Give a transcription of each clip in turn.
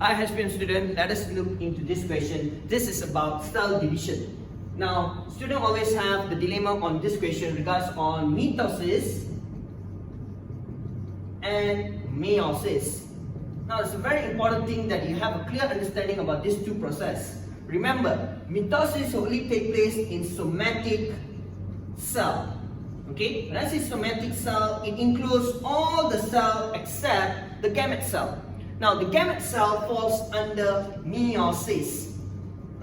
Hi HSPM student, let us look into this question. This is about cell division. Now, students always have the dilemma on this question regards on mitosis and meiosis. Now, it's a very important thing that you have a clear understanding about these two processes. Remember, mitosis only takes place in somatic cell. Okay, when I say somatic cell, it includes all the cell except the gamete cell. Now, the gamete cell falls under meiosis.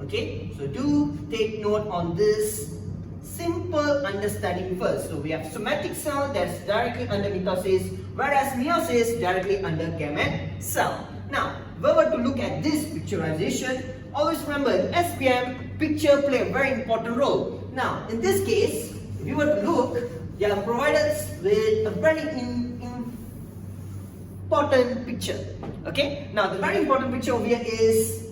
Okay, so do take note on this simple understanding first. So we have somatic cell that's directly under mitosis, whereas meiosis directly under gamete cell. Now, if we were to look at this picturization, always remember in SPM, picture play a very important role. Now, in this case, if you were to look, they are provided with a very important picture. Okay, now the very important picture over here is,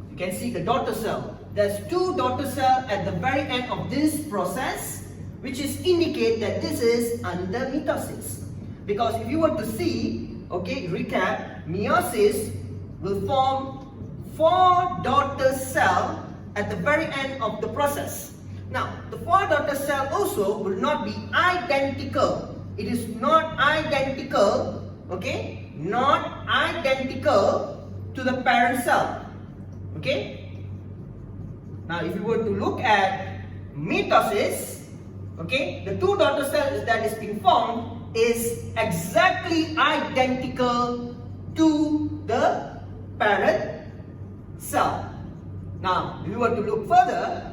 you can see the daughter cell. There's two daughter cells at the very end of this process, which is indicate that this is under mitosis. Because if you were to see, okay, recap, meiosis will form 4 daughter cells at the very end of the process. Now, the 4 daughter cells also will not be identical. It is not identical, okay, not identical to the parent cell. Okay. Now, if you were to look at mitosis, okay, the 2 daughter cells that is being formed is exactly identical to the parent cell. Now, if you were to look further,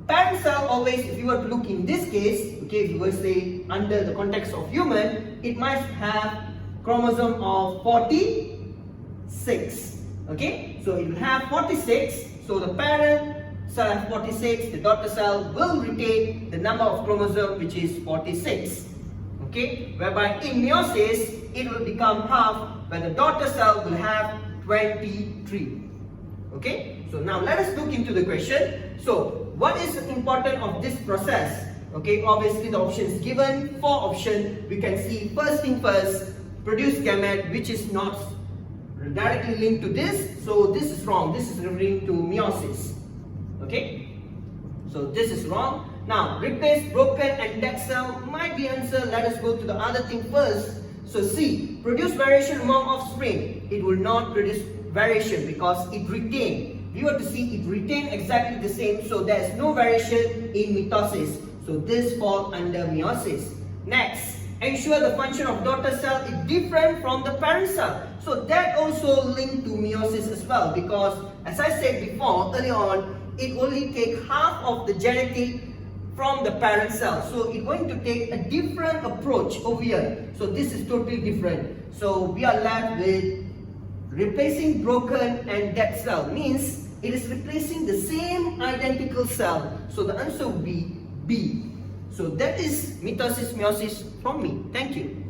parent cell always, if you were to look in this case, okay, if you were to say under the context of human, it must have chromosome of 46. Okay, so it will have 46. So the parent cell has 46. The daughter cell will retain the number of chromosome which is 46. Okay, whereby in meiosis it will become half, where the daughter cell will have 23. Okay, so now let us look into the question. So what is important of this process? Okay, obviously the options given, 4 options. We can see first thing first, produce gamete, which is not directly linked to this. So this is wrong. This is referring to meiosis. Okay, so this is wrong. Now, replace broken and dead cell might be answer. Let us go to the other thing first. So C, produce variation among offspring. It will not produce variation because it retain. We were to see it retain exactly the same. So there is no variation in mitosis. So this falls under meiosis. Next, ensure the function of daughter cell is different from the parent cell. So that also linked to meiosis as well, because as I said before, early on, it only takes half of the genetic from the parent cell. So it's going to take a different approach over here. So this is totally different. So we are left with replacing broken and dead cell. Means it is replacing the same identical cell. So the answer will be B. So that is mitosis, meiosis from me. Thank you.